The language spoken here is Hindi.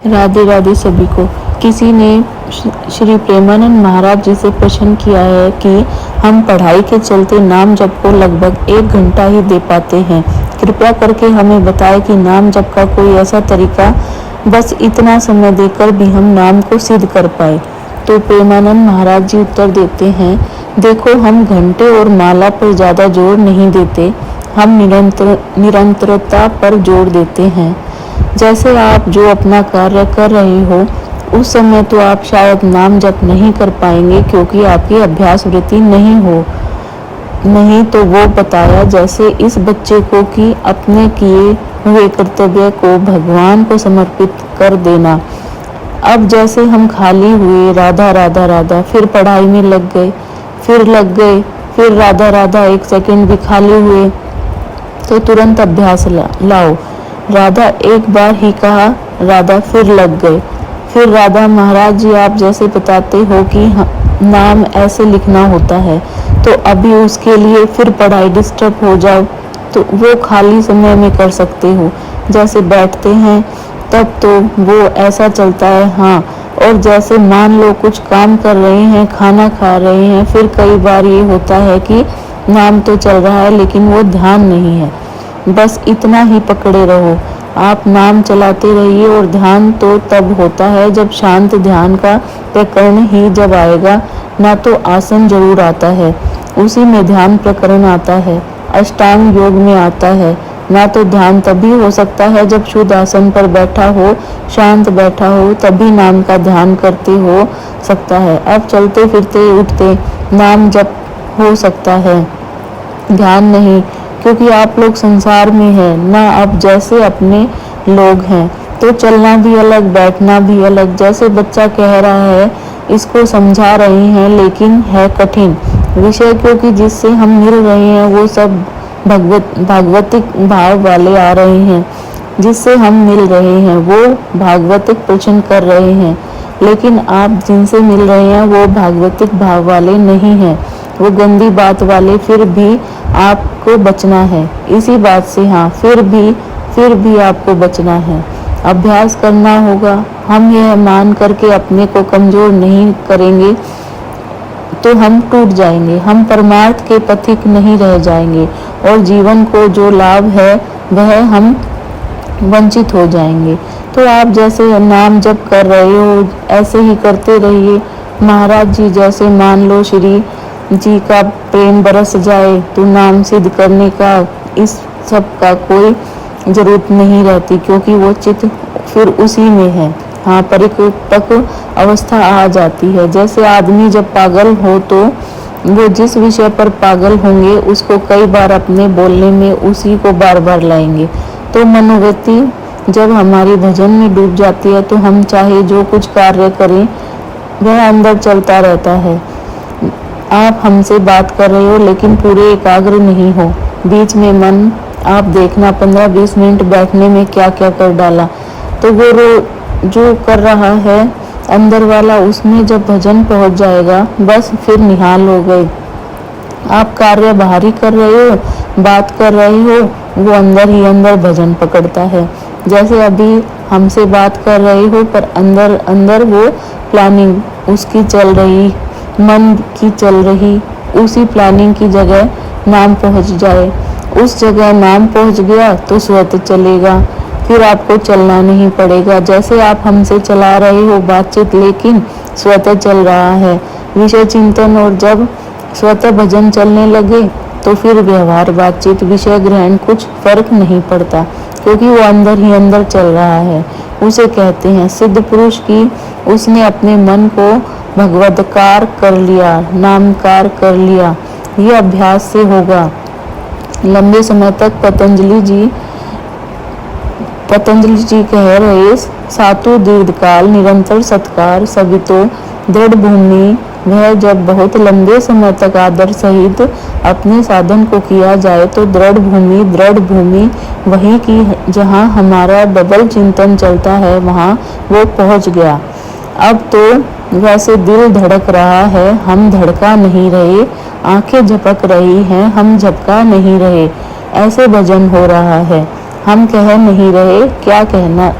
राधे राधे सभी को। किसी ने श्री प्रेमानंद महाराज जी से प्रश्न किया है कि हम पढ़ाई के चलते नाम जप को लगभग 1 घंटा ही दे पाते हैं, कृपया करके हमें बताएं कि नाम जप का कोई ऐसा तरीका बस इतना समय देकर भी हम नाम को सिद्ध कर पाए। तो प्रेमानंद महाराज जी उत्तर देते हैं, देखो हम घंटे और माला पर ज़्यादा जोर नहीं देते, हम निरंतरता पर जोर देते हैं। जैसे आप जो अपना कार्य कर रहे हो उस समय तो आप शायद नाम जप नहीं कर पाएंगे क्योंकि आपकी अभ्यास वृत्ति नहीं तो वो बताया जैसे इस बच्चे को कि अपने किए हुए कर्तव्य को भगवान को समर्पित कर देना। अब जैसे हम खाली हुए राधा राधा राधा, फिर पढ़ाई में लग गए, फिर राधा राधा 1 सेकंड भी खाली हुए तो तुरंत अभ्यास लाओ। राधा एक बार ही कहा, राधा फिर लग गए। फिर राधा महाराज जी आप जैसे बताते हो कि नाम ऐसे लिखना होता है, तो अभी उसके लिए फिर पढ़ाई डिस्टर्ब हो जाओ तो वो खाली समय में कर सकते हो। जैसे बैठते हैं तब तो वो ऐसा चलता है, हाँ। और जैसे मान लो कुछ काम कर रहे हैं, खाना खा रहे हैं, फिर कई बार ये होता है कि नाम तो चल रहा है लेकिन वो ध्यान नहीं है। बस इतना ही पकड़े रहो, आप नाम चलाते रहिए। और ध्यान तो तब होता है जब शांत ध्यान का प्रकरण ही जब आएगा, ना तो आसन जरूर आता है, उसी में ध्यान प्रकरण आता है, अष्टांग योग में आता है। ना तो ध्यान तभी हो सकता है जब शुद्ध आसन पर बैठा हो, शांत बैठा हो, तभी नाम का ध्यान करते हो सकता है। अब चलते फिरते उठते नाम जप हो सकता है, ध्यान नहीं, क्योंकि आप लोग संसार में हैं ना। अब जैसे अपने लोग हैं तो चलना भी अलग, बैठना भी अलग। जैसे बच्चा कह रहा है, इसको समझा रहे हैं लेकिन है कठिन विषय, क्योंकि जिससे हम मिल रहे हैं वो सब भागवतिक भाव वाले आ रहे हैं। जिससे हम मिल रहे हैं वो भागवतिक प्रश्न कर रहे हैं, लेकिन आप जिनसे मिल रहे हैं वो भागवतिक भाव वाले नहीं हैं, वो गंदी बात वाले। फिर भी आपको बचना है इसी बात से, हाँ, फिर भी आपको बचना है, अभ्यास करना होगा। हम यह मान करके अपने को कमजोर नहीं करेंगे तो हम टूट जाएंगे, हम परमार्थ के पथिक नहीं रह जाएंगे और जीवन को जो लाभ है वह हम वंचित हो जाएंगे। तो आप जैसे नाम जप कर रहे हो ऐसे ही करते रहिए। महाराज जी जैसे मान लो श्री जी का प्रेम बरस जाए तो नाम सिद्ध करने का इस सब का कोई जरूरत नहीं रहती, क्योंकि वो चित्त फिर उसी में है। हाँ, परिपक्व अवस्था आ जाती है। जैसे आदमी जब पागल हो तो वो जिस विषय पर पागल होंगे उसको कई बार अपने बोलने में उसी को बार बार लाएंगे। तो मनोवृत्ति जब हमारी भजन में डूब जाती है तो हम चाहे जो कुछ कार्य करें वह अंदर चलता रहता है। आप हमसे बात कर रहे हो लेकिन पूरे एकाग्र नहीं हो, बीच में मन आप देखना 15-20 मिनट बैठने में क्या क्या कर डाला। तो वो जो कर रहा है अंदर वाला, उसमें जब भजन पहुंच जाएगा बस फिर निहाल हो गए। आप कार्य बाहरी कर रहे हो, बात कर रहे हो, वो अंदर ही अंदर भजन पकड़ता है। जैसे अभी हमसे बात कर रहे हो पर अंदर वो प्लानिंग उसकी चल रही, मन की चल रही, उसी प्लानिंग की जगह नाम पहुंच जाए, उस जगह नाम पहुंच गया तो स्वतः चलेगा, फिर आपको चलना नहीं पड़ेगा। जैसे आप हमसे चला रहे हो बातचीत लेकिन स्वतः चल रहा है विषय चिंतन, और जब स्वतः भजन चलने लगे तो फिर व्यवहार बातचीत विषय ग्रहण कुछ फर्क नहीं पड़ता, क्योंकि वो अंदर ही अंदर चल रहा है। उसे कहते हैं सिद्ध पुरुष की उसने अपने मन को भगवदकार कर लिया, नामकार कर लिया। ये अभ्यास से होगा। लंबे समय तक पतंजलि जी कह रहे, सातु दीर्घकाल निरंतर सत्कार सवितो दृढ़ भूमि। वह जब बहुत लंबे समय तक आदर सहित अपने साधन को किया जाए तो दृढ़ भूमि वही की जहाँ हमारा डबल चिंतन चलता है वहाँ वो पहुँच गया। अब तो वैसे दिल धड़क रहा है, हम धड़का नहीं रहे, आंखें झपक रही हैं, हम झपका नहीं रहे, ऐसे भजन हो रहा है। हम कह नहीं रहे, क्या कहना